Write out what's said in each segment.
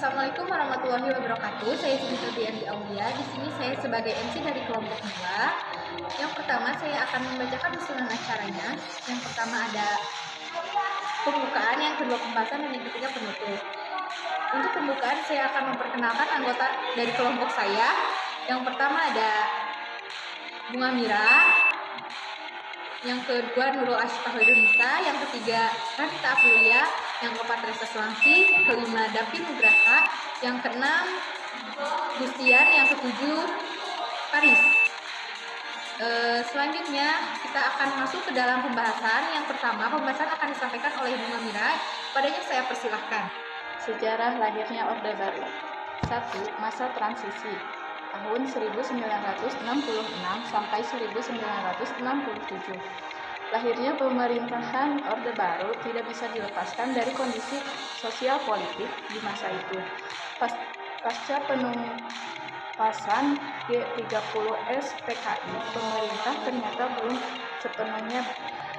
Assalamualaikum warahmatullahi wabarakatuh. Saya Siti Fitriandi Aulia. Di sini saya sebagai MC dari kelompok 2. Yang pertama saya akan membacakan susunan acaranya. Yang pertama ada pembukaan, yang kedua pembahasan, dan yang ketiga penutup. Untuk pembukaan saya akan memperkenalkan anggota dari kelompok saya. Yang pertama ada Bunga Mira, yang kedua Nurul Asyifa Hoirunisa, yang ketiga Rafita Aprilia, yang keempat Resa Sulangsi, kelima Dapi Nugraha, yang keenam Gustian, yang ketujuh Paris. Selanjutnya kita akan masuk ke dalam pembahasan. Yang pertama, pembahasan akan disampaikan oleh Bunga Mira. Padanya saya persilahkan. Sejarah lahirnya Orde Baru. 1. Masa transisi tahun 1966 sampai 1967. Lahirnya pemerintahan Orde Baru tidak bisa dilepaskan dari kondisi sosial politik di masa itu. Pasca penumpasan G30S PKI, pemerintah ternyata belum sepenuhnya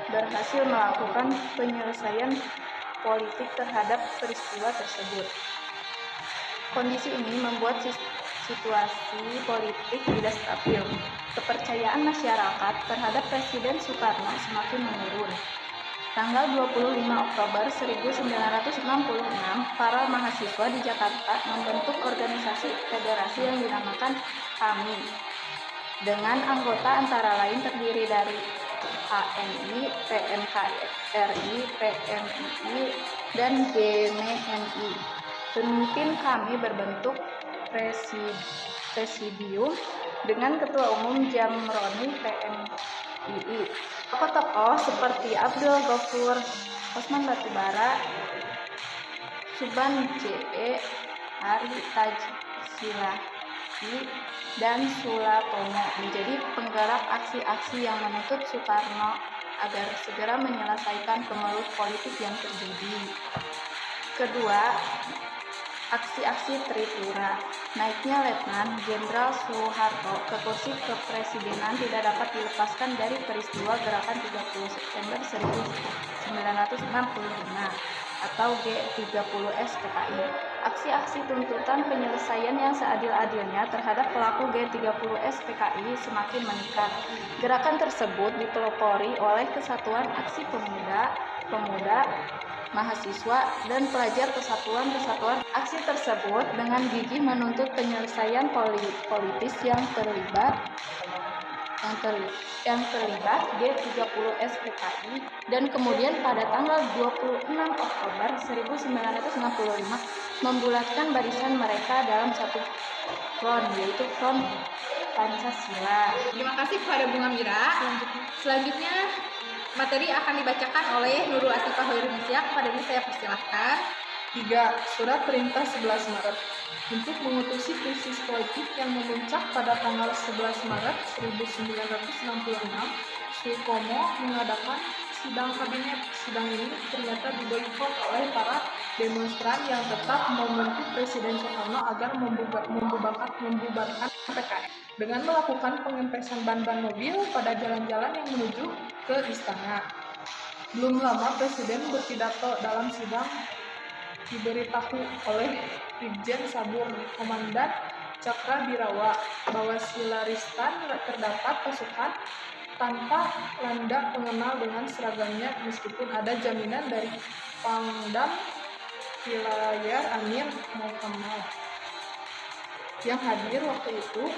berhasil melakukan penyelesaian politik terhadap peristiwa tersebut. Kondisi ini membuat situasi politik tidak stabil. Kepercayaan masyarakat terhadap Presiden Soekarno semakin menurun. Tanggal 25 Oktober 1966, para mahasiswa di Jakarta membentuk organisasi federasi yang dinamakan KAMI, dengan anggota antara lain terdiri dari HMI, PMKRI, PMII, dan GMNI. Pemimpin KAMI berbentuk presidium dengan Ketua Umum Jamroni PMII. Tokoh-tokoh seperti Abdul Ghafur, Osman Batubara, Subhan J.E., Ari Taj Silahi, dan Sulatomo menjadi penggerak aksi-aksi yang menuntut Soekarno agar segera menyelesaikan kemelut politik yang terjadi. Kedua, aksi-aksi Tripura. Naiknya Letnan Jenderal Soeharto ke kursi kepresidenan tidak dapat dilepaskan dari peristiwa Gerakan 30 September 1965 atau G30S PKI. Aksi-aksi tuntutan penyelesaian yang seadil-adilnya terhadap pelaku G30S PKI semakin meningkat. Gerakan tersebut dipelopori oleh Kesatuan Aksi Pemuda, mahasiswa, dan pelajar kesatuan-kesatuan. Aksi tersebut dengan gigih menuntut penyelesaian politis yang terlibat G30S PKI, dan kemudian pada tanggal 26 Oktober 1965 membulatkan barisan mereka dalam satu front, yaitu Front Pancasila. Terima kasih kepada Bunga Mira. Selanjutnya materi akan dibacakan oleh Nurul Asyifa Hoirunisa. Kepadanya saya persilahkan. 3. Surat Perintah 11 Maret. Untuk mengutusi krisis politik yang memuncak pada tanggal 11 Maret 1966, Sukomo mengadakan sidang kabinet. Sidang ini ternyata diboikot oleh para demonstran yang tetap membentuk Presiden Soekarno agar membubarkan PKI dengan melakukan pengempesan ban-ban mobil pada jalan-jalan yang menuju ke istana. Belum lama Presiden berpidato dalam sidang diberitahu oleh Brigjen Sabur Komandan Cakra-Birawa bahwa Silaristan terdapat pasukan tanpa landak pengenal dengan seragamnya, meskipun ada jaminan dari Pangdam Wilayah Amir Muhammad yang hadir waktu itu.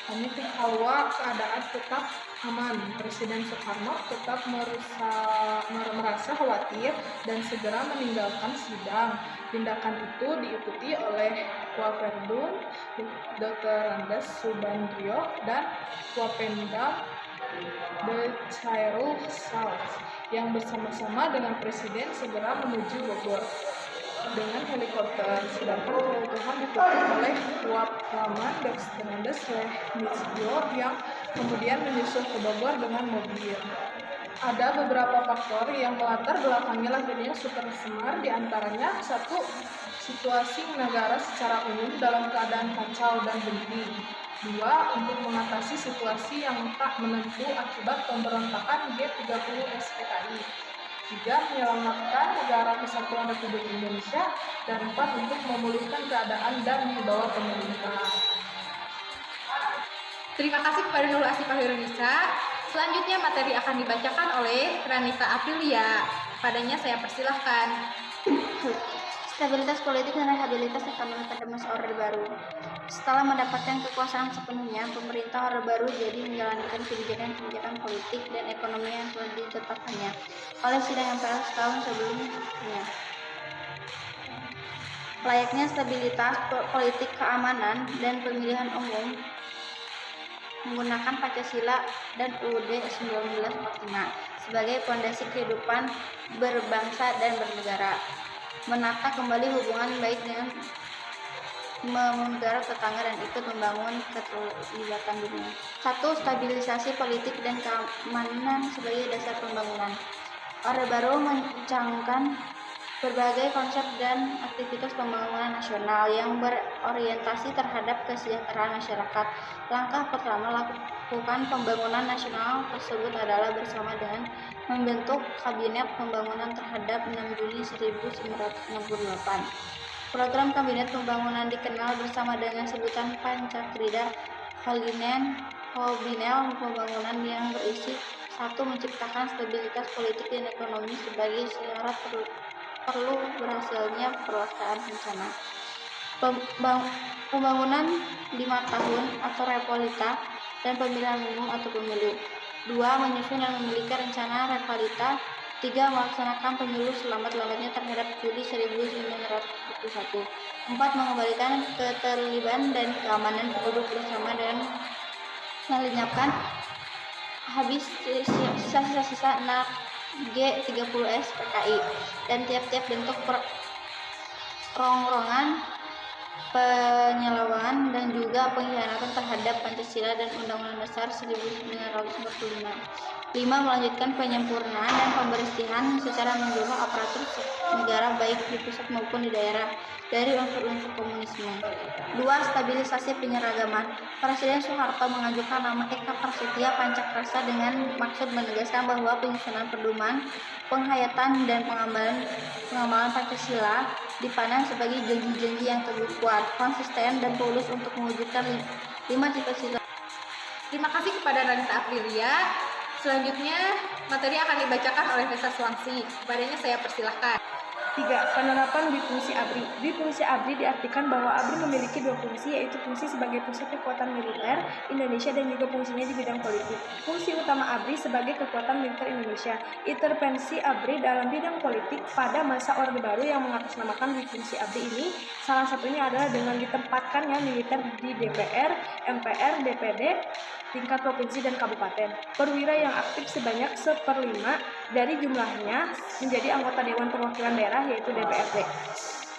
Kami bahwa keadaan tetap aman. Presiden Soekarno tetap merasa khawatir dan segera meninggalkan sidang. Tindakan itu diikuti oleh Waperdum Dr. Andes Subandrio dan Wapendam De Chairul Saus yang bersama-sama dengan Presiden segera menuju Bogor dengan helikopter, sedangkan keutuhan ditutup oleh Wapraman Dr. Andes Lehmisjo yang kemudian menyusul ke Bogor dengan mobil. Ada beberapa faktor yang melatar belakangi lahirnya Super Semar, diantaranya 1. Situasi negara secara umum dalam keadaan kacau dan genting. 2. Untuk mengatasi situasi yang tak menentu akibat pemberontakan G30S PKI. 3. Menyelamatkan negara kesatuan Republik Indonesia. Dan 4. Untuk memulihkan keadaan dan wibawa pemerintah. Terima kasih kepada Nurul Asifah Hirunisa. Selanjutnya materi akan dibacakan oleh Ranita Aprilia. Padanya saya persilahkan. Stabilitas politik dan rehabilitas ekonomi pada masa Orde Baru. Setelah mendapatkan kekuasaan sepenuhnya, pemerintah Orde Baru jadi menjalankan kebijakan-kebijakan politik dan ekonomi yang telah ditetapkannya oleh sidang MPR setahun sebelumnya. Layaknya stabilitas politik, keamanan, dan pemilihan umum menggunakan Pancasila dan UUD 1945 sebagai fondasi kehidupan berbangsa dan bernegara. Menata kembali hubungan baik dengan negara tetangga dan ikut membangun keterlibatan dunia. 1. Stabilisasi politik dan keamanan sebagai dasar pembangunan. Orde Baru mencanangkan berbagai konsep dan aktivitas pembangunan nasional yang berorientasi terhadap kesejahteraan masyarakat. Langkah pertama lakukan pembangunan nasional tersebut adalah bersama dengan membentuk Kabinet Pembangunan terhadap 6 Juli 1968. Program Kabinet Pembangunan dikenal bersama dengan sebutan Pancakrida Hobinel Pembangunan yang berisi 1. Menciptakan stabilitas politik dan ekonomi sebagai syarat perlu berhasilnya pelaksanaan rencana pembangunan 5 tahun atau Repolita dan pemilihan umum atau pemilu. 2. Menyusun dan memiliki rencana Repolita. 3. Melaksanakan pemilu selambat-lambatnya terhadap Juli 1941. 4. Mengembalikan keterlibatan dan keamanan penduduk bersama dan melenyapkan habis sisa-sisa G30S PKI dan tiap-tiap bentuk rongrongan, penyelewengan dan juga pengkhianatan terhadap Pancasila dan Undang-Undang Dasar 1945. 5. Melanjutkan penyempurnaan dan pembersihan secara menyeluruh aparatur negara baik di pusat maupun di daerah dari unsur-unsur komunisme. 2. Stabilisasi penyeragaman. Presiden Soeharto mengajukan nama Eka Prasetya Pancakrasa dengan maksud menegaskan bahwa penyusunan pedoman, penghayatan dan pengamalan Pancasila dipandang sebagai janji-janji yang teguh, kuat, konsisten dan tulus untuk mewujudkan 5 cita-cita. Terima kasih kepada Ranita Aprilia. Selanjutnya materi akan dibacakan oleh Resa Swangsi. Kepadanya saya persilahkan. 3. Penerapan Difungsi ABRI. Difungsi ABRI diartikan bahwa ABRI memiliki 2 fungsi, yaitu fungsi sebagai pusat kekuatan militer Indonesia dan juga fungsinya di bidang politik. Fungsi utama ABRI sebagai kekuatan militer Indonesia. Intervensi ABRI dalam bidang politik pada masa Orde Baru yang mengatasnamakan Difungsi ABRI ini salah satunya adalah dengan ditempatkannya militer di DPR, MPR, DPD, tingkat provinsi dan kabupaten. Perwira yang aktif sebanyak 1/5 dari jumlahnya menjadi anggota Dewan Perwakilan Daerah yaitu DPRD,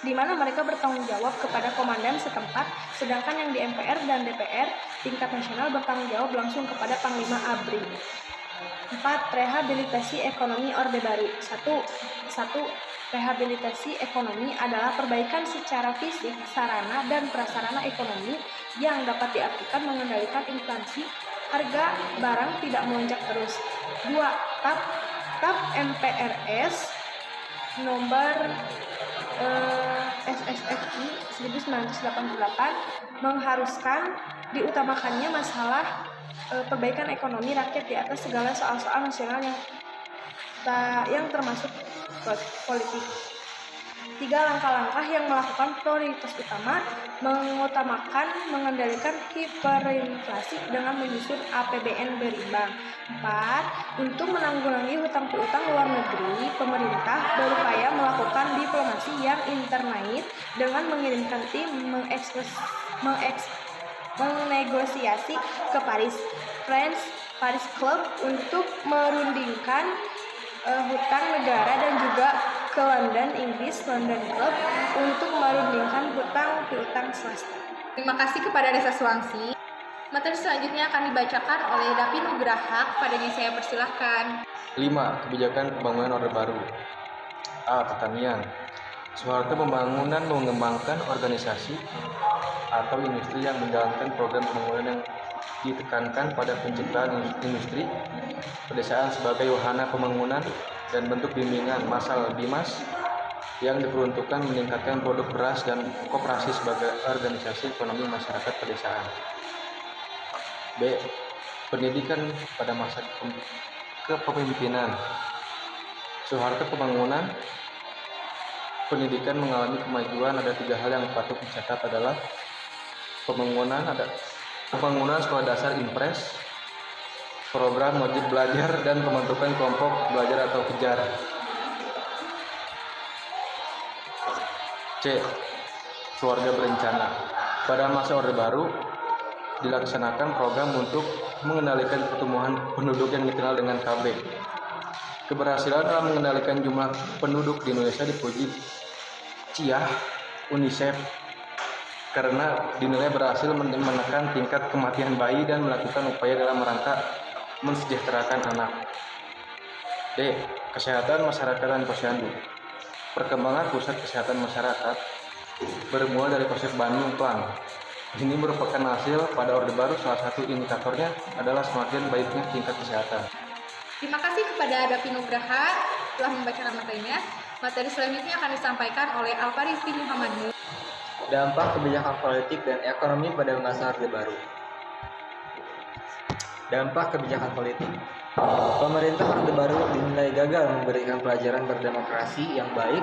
di mana mereka bertanggung jawab kepada komandan setempat, sedangkan yang di MPR dan DPR tingkat nasional bertanggung jawab langsung kepada Panglima ABRI. 4. Rehabilitasi ekonomi Orde Baru. 1. Rehabilitasi ekonomi adalah perbaikan secara fisik, sarana, dan prasarana ekonomi yang dapat diartikan mengendalikan inflasi, harga barang tidak melonjak terus. 2. TAP MPRS nomor SSFI 1988 mengharuskan diutamakannya masalah perbaikan ekonomi rakyat di atas segala soal-soal nasional yang termasuk politik. 3. Langkah-langkah yang melakukan prioritas utama mengutamakan mengendalikan hiperinflasi dengan menyusun APBN berimbang. 4. Untuk menanggulangi hutang piutang luar negeri, pemerintah berupaya melakukan diplomasi yang internaik dengan mengirimkan tim menegosiasi ke Paris Club untuk merundingkan hutang negara dan juga ke London Club untuk merundingkan hutang piutang swasta. Terima kasih kepada Resa Swangsi. Materi selanjutnya akan dibacakan oleh Dapi Nugraha. Kepadanya saya persilahkan. 5. Kebijakan pembangunan Orde Baru. A. Pertanian. Soeharto pembangunan mengembangkan organisasi atau industri yang menjalankan program pembangunan yang ditekankan pada penciptaan industri, pedesaan sebagai wahana pembangunan, dan bentuk bimbingan masal Bimas yang diperuntukkan meningkatkan produk beras dan koperasi sebagai organisasi ekonomi masyarakat pedesaan. B. Pendidikan pada masa kepemimpinan Soeharto. Pembangunan pendidikan mengalami kemajuan. Ada 3 hal yang patut dicatat adalah pembangunan sekolah dasar impres, program wajib belajar, dan pembentukan kelompok belajar atau kejar. C. Keluarga berencana. Pada masa Orde Baru dilaksanakan program untuk mengendalikan pertumbuhan penduduk yang dikenal dengan KB. Keberhasilan dalam mengendalikan jumlah penduduk di Indonesia dipuji CIAH UNICEF karena dinilai berhasil menekan tingkat kematian bayi dan melakukan upaya dalam rangka mensejahterakan anak. D. Kesehatan masyarakat dan posyandu. Perkembangan pusat kesehatan masyarakat bermula dari Konsep Bandung Plan. Ini merupakan hasil pada Orde Baru. Salah satu indikatornya adalah semakin baiknya tingkat kesehatan. Terima kasih kepada Davi Nugraha telah membacakan materinya. Materi selanjutnya akan disampaikan oleh Alfarisi Muhammad Nur. Dampak kebijakan politik dan ekonomi pada masa Orde Baru. Dampak kebijakan politik. Pemerintah Orde Baru dinilai gagal memberikan pelajaran berdemokrasi yang baik.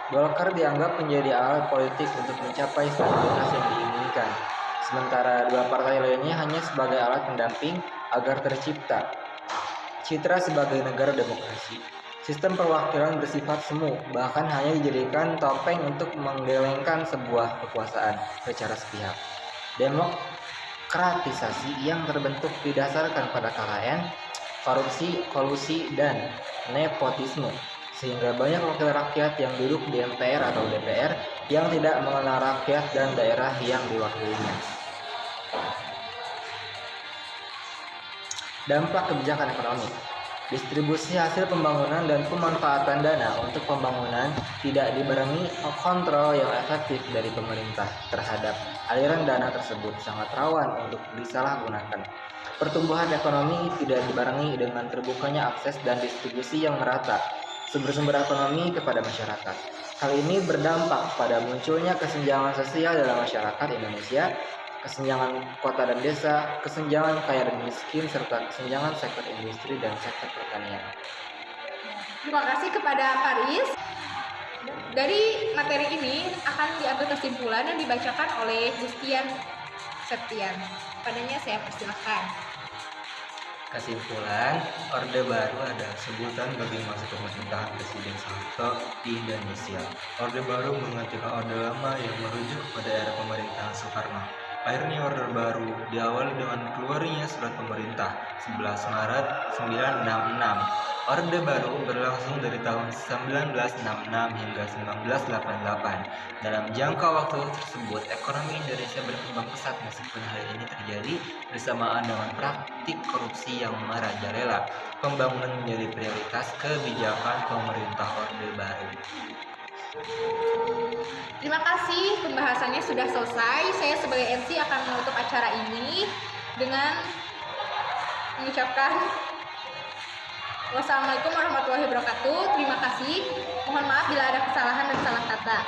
Golkar dianggap menjadi alat politik untuk mencapai stabilitas yang diinginkan, sementara 2 partai lainnya hanya sebagai alat pendamping agar tercipta citra sebagai negara demokrasi. Sistem perwakilan bersifat semu, bahkan hanya dijadikan topeng untuk menggelengkan sebuah kekuasaan secara sepihak. Demokratisasi yang terbentuk didasarkan pada KKN, korupsi, kolusi, dan nepotisme, sehingga banyak wakil rakyat yang duduk di MPR atau DPR yang tidak mengenal rakyat dan daerah yang diwakilinya. Dampak kebijakan ekonomi. Distribusi hasil pembangunan dan pemanfaatan dana untuk pembangunan tidak dibarengi kontrol yang efektif dari pemerintah terhadap aliran dana tersebut sangat rawan untuk disalahgunakan. Pertumbuhan ekonomi tidak dibarengi dengan terbukanya akses dan distribusi yang merata sumber-sumber ekonomi kepada masyarakat. Hal ini berdampak pada munculnya kesenjangan sosial dalam masyarakat Indonesia, kesenjangan kota dan desa, kesenjangan kaya dan miskin, serta kesenjangan sektor industri dan sektor pertanian. Terima kasih kepada Faris. Dari materi ini akan diambil kesimpulan yang dibacakan oleh Gustian Septian. Padanya saya persilakan. Kesimpulan, Orde Baru adalah sebutan bagi masa pemerintahan Presiden Soeharto di Indonesia. Orde Baru menggantikan Orde Lama yang merujuk pada era pemerintahan Soekarno. Akhirnya Orde Baru diawali dengan keluarnya surat pemerintah 11 Maret 1966. Orde Baru berlangsung dari tahun 1966 hingga 1988. Dalam jangka waktu tersebut, ekonomi Indonesia berkembang pesat meskipun hal ini terjadi bersamaan dengan praktik korupsi yang merajalela. Pembangunan menjadi prioritas kebijakan pemerintah Orde Baru. Terima kasih, pembahasannya sudah selesai. Saya sebagai MC akan menutup acara ini dengan mengucapkan wassalamualaikum warahmatullahi wabarakatuh. Terima kasih. Mohon maaf bila ada kesalahan dan salah kata.